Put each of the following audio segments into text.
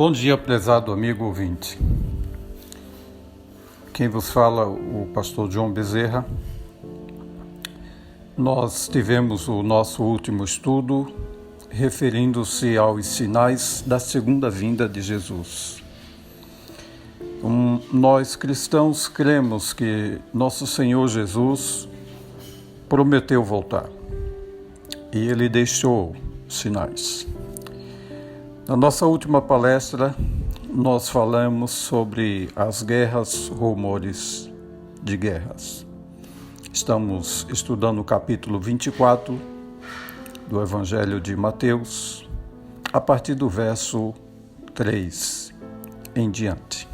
Bom dia, prezado amigo ouvinte. Quem vos fala, o pastor João Bezerra. Nós tivemos o nosso último estudo referindo-se aos sinais da segunda vinda de Jesus. Nós cristãos cremos que nosso Senhor Jesus prometeu voltar e Ele deixou sinais. Na nossa última palestra, nós falamos sobre as guerras, rumores de guerras. Estamos estudando o capítulo 24 do Evangelho de Mateus, a partir do verso 3 em diante.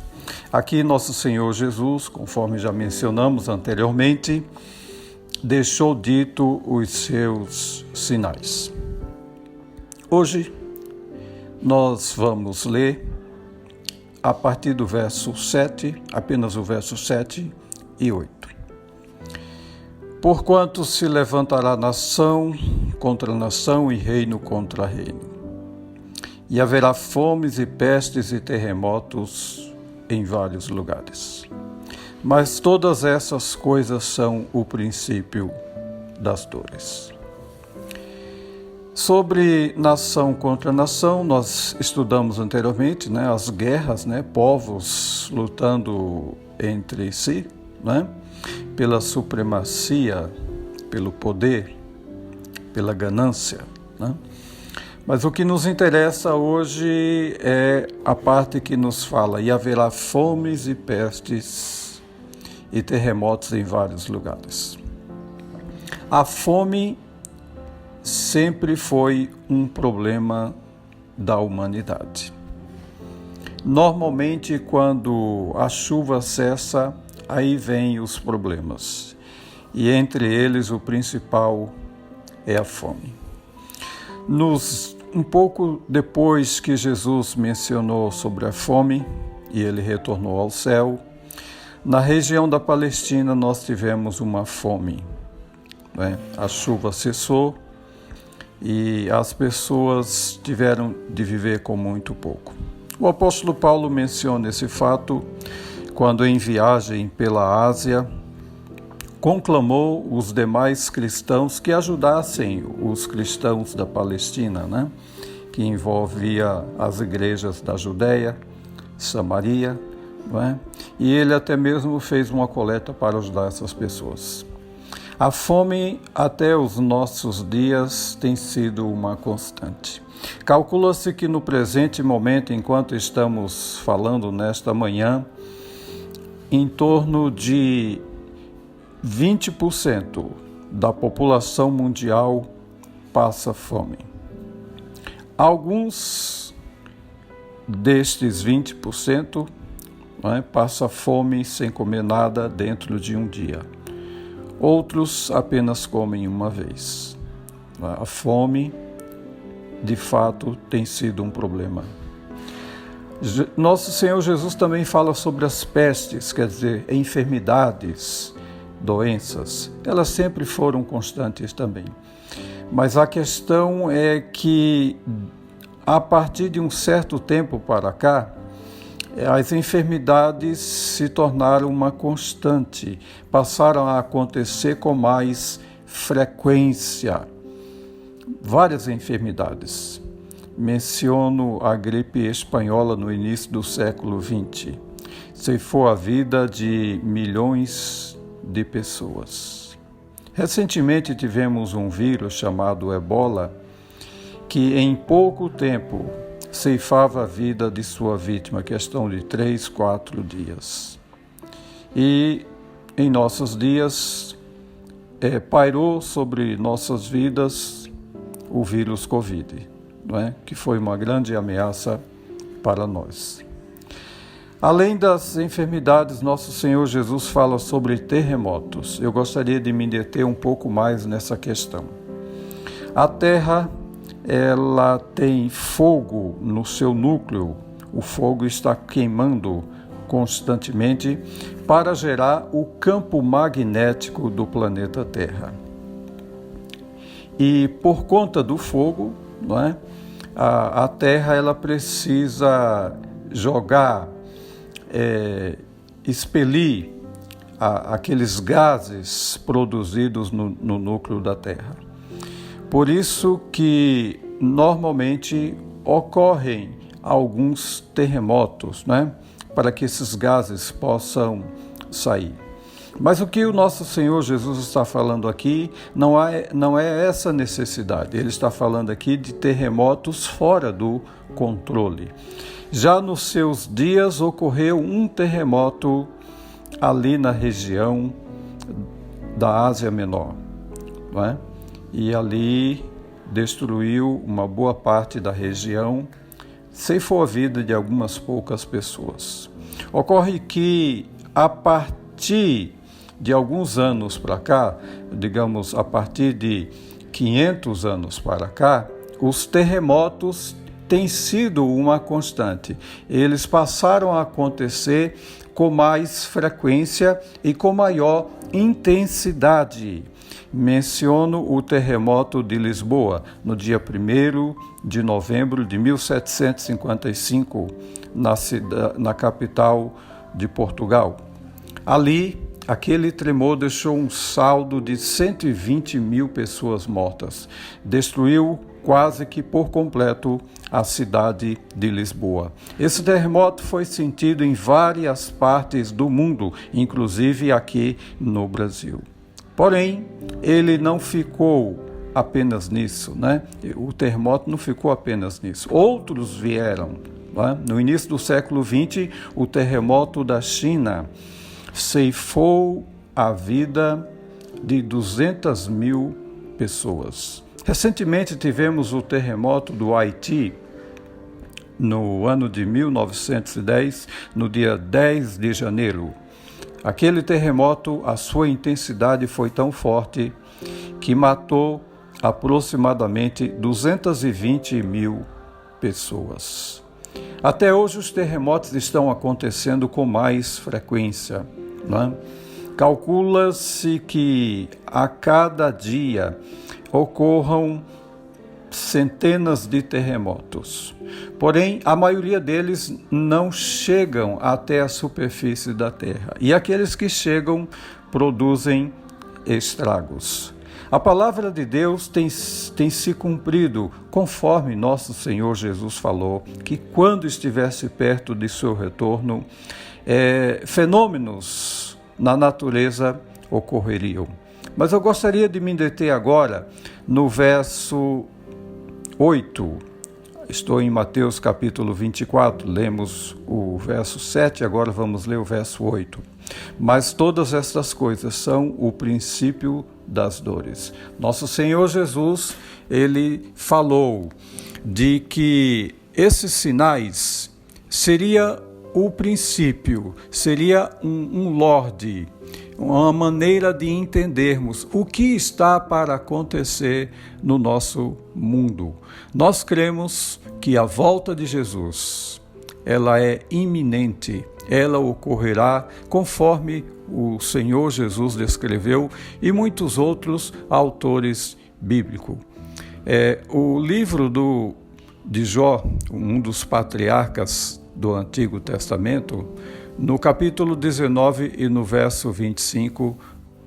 Aqui, nosso Senhor Jesus, conforme já mencionamos anteriormente, deixou dito os seus sinais. Hoje, nós vamos ler a partir do verso 7, apenas o verso 7 e 8. Porquanto se levantará nação contra nação e reino contra reino, e haverá fomes e pestes e terremotos em vários lugares. Mas todas essas coisas são o princípio das dores. Sobre nação contra nação, nós estudamos anteriormente, as guerras, povos lutando entre si, pela supremacia, pelo poder, pela ganância. Mas o que nos interessa hoje é a parte que nos fala: e haverá fomes e pestes e terremotos em vários lugares. A fome sempre foi um problema da humanidade. Normalmente, quando a chuva cessa, aí vêm os problemas. E entre eles, o principal é a fome. Um pouco depois que Jesus mencionou sobre a fome, e ele retornou ao céu, na região da Palestina nós tivemos uma fome. A chuva cessou, e as pessoas tiveram de viver com muito pouco. O apóstolo Paulo menciona esse fato quando, em viagem pela Ásia, conclamou os demais cristãos que ajudassem os cristãos da Palestina, que envolvia as igrejas da Judéia, Samaria, e ele até mesmo fez uma coleta para ajudar essas pessoas. A fome até os nossos dias tem sido uma constante. Calcula-se que no presente momento, enquanto estamos falando nesta manhã, em torno de 20% da população mundial passa fome. Alguns destes 20% passa fome sem comer nada dentro de um dia. Outros apenas comem uma vez. A fome, de fato, tem sido um problema. Nosso Senhor Jesus também fala sobre as pestes, quer dizer, enfermidades, doenças. Elas sempre foram constantes também. Mas a questão é que, a partir de um certo tempo para cá, as enfermidades se tornaram uma constante, passaram a acontecer com mais frequência. Várias enfermidades. Menciono a gripe espanhola no início do século XX. Ceifou a vida de milhões de pessoas. Recentemente tivemos um vírus chamado Ebola, que em pouco tempo ceifava a vida de sua vítima, questão de 3, 4 dias. E em nossos dias, pairou sobre nossas vidas o vírus Covid, que foi uma grande ameaça para nós. Além das enfermidades, nosso Senhor Jesus fala sobre terremotos. Eu gostaria de me deter um pouco mais nessa questão. A Terra, ela tem fogo no seu núcleo. O fogo está queimando constantemente para gerar o campo magnético do planeta Terra. E por conta do fogo, a terra ela precisa jogar, expelir aqueles gases produzidos no núcleo da terra. Por isso que normalmente ocorrem alguns terremotos, né? Para que esses gases possam sair. Mas o que o nosso Senhor Jesus está falando aqui não é essa necessidade. Ele está falando aqui de terremotos fora do controle. Já nos seus dias ocorreu um terremoto ali na região da Ásia Menor, não é? E ali destruiu uma boa parte da região, ceifou a vida de algumas poucas pessoas. Ocorre que a partir de alguns anos para cá, digamos a partir de 500 anos para cá, os terremotos têm sido uma constante. Eles passaram a acontecer com mais frequência e com maior intensidade. Menciono o terremoto de Lisboa, no dia 1º de novembro de 1755, na capital de Portugal. Ali, aquele tremor deixou um saldo de 120 mil pessoas mortas. Destruiu quase que por completo a cidade de Lisboa. Esse terremoto foi sentido em várias partes do mundo, inclusive aqui no Brasil. Porém, ele não ficou apenas nisso, né? O terremoto não ficou apenas nisso. Outros vieram, né? No início do século XX, o terremoto da China ceifou a vida de 200 mil pessoas. Recentemente tivemos o terremoto do Haiti, no ano de 1910, no dia 10 de janeiro. Aquele terremoto, a sua intensidade foi tão forte que matou aproximadamente 220 mil pessoas. Até hoje os terremotos estão acontecendo com mais frequência, né? Calcula-se que a cada dia ocorram centenas de terremotos. Porém, a maioria deles não chegam até a superfície da Terra. E aqueles que chegam produzem estragos. A palavra de Deus tem se cumprido, conforme nosso Senhor Jesus falou, que quando estivesse perto de seu retorno, fenômenos na natureza ocorreriam. Mas eu gostaria de me deter agora no verso 8. Estou em Mateus capítulo 24, lemos o verso 7, agora vamos ler o verso 8. Mas todas estas coisas são o princípio das dores. Nosso Senhor Jesus, ele falou de que esses sinais seria o princípio, seria um lorde, uma maneira de entendermos o que está para acontecer no nosso mundo. Nós cremos que a volta de Jesus, ela é iminente, ela ocorrerá conforme o Senhor Jesus descreveu e muitos outros autores bíblicos. O livro de Jó, um dos patriarcas do Antigo Testamento, no capítulo 19 e no verso 25,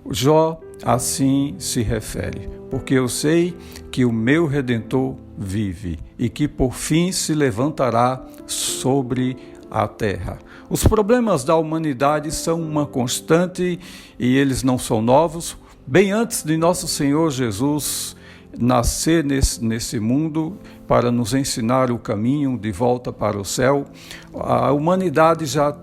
Jó assim se refere: porque eu sei que o meu Redentor vive e que por fim se levantará sobre a terra. Os problemas da humanidade são uma constante e eles não são novos. Bem antes de nosso Senhor Jesus nascer nesse mundo para nos ensinar o caminho de volta para o céu, a humanidade já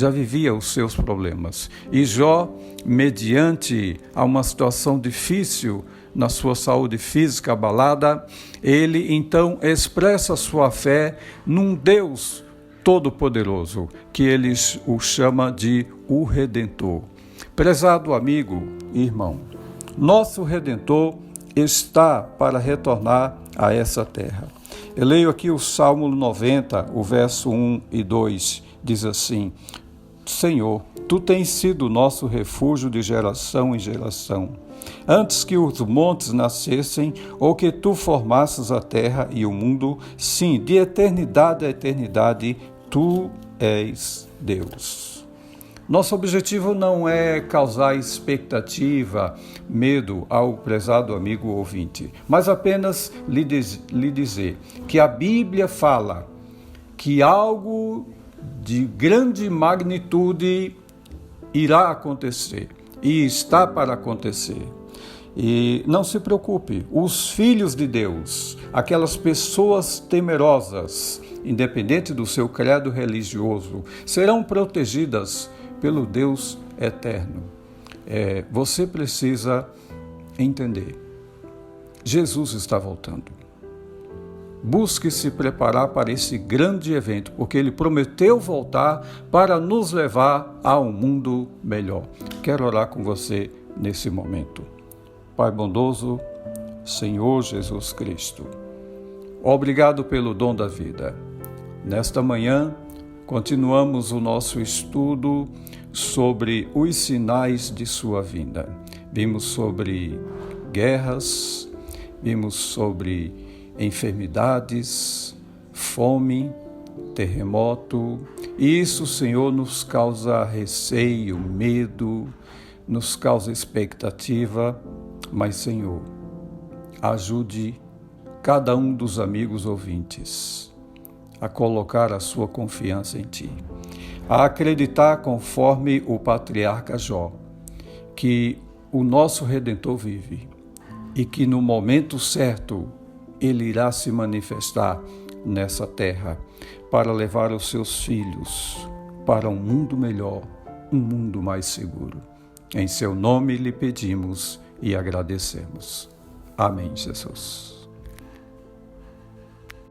vivia os seus problemas. E Jó, mediante a uma situação difícil na sua saúde física abalada, ele então expressa sua fé num Deus Todo-Poderoso, que ele o chama de o Redentor. Prezado amigo e irmão, nosso Redentor está para retornar a essa terra. Eu leio aqui o Salmo 90, o verso 1 e 2, diz assim: Senhor, Tu tens sido nosso refúgio de geração em geração. Antes que os montes nascessem, ou que tu formasses a terra e o mundo, sim, de eternidade a eternidade, tu és Deus. Nosso objetivo não é causar expectativa, medo ao prezado amigo ouvinte, mas apenas lhe dizer que a Bíblia fala que algo de grande magnitude irá acontecer e está para acontecer. E não se preocupe, os filhos de Deus, aquelas pessoas temerosas, independente do seu credo religioso, serão protegidas pelo Deus eterno. Você precisa entender, Jesus está voltando. Busque se preparar para esse grande evento, porque Ele prometeu voltar para nos levar a um mundo melhor. Quero orar com você nesse momento. Pai bondoso, Senhor Jesus Cristo, obrigado pelo dom da vida. Nesta manhã, continuamos o nosso estudo sobre os sinais de sua vinda. Vimos sobre guerras, vimos sobre enfermidades, fome, terremoto. E isso, Senhor, nos causa receio, medo, nos causa expectativa. Mas, Senhor, ajude cada um dos amigos ouvintes a colocar a sua confiança em Ti, a acreditar conforme o patriarca Jó, que o nosso Redentor vive e que no momento certo Ele irá se manifestar nessa terra para levar os seus filhos para um mundo melhor, um mundo mais seguro. Em Seu nome lhe pedimos e agradecemos. Amém, Jesus.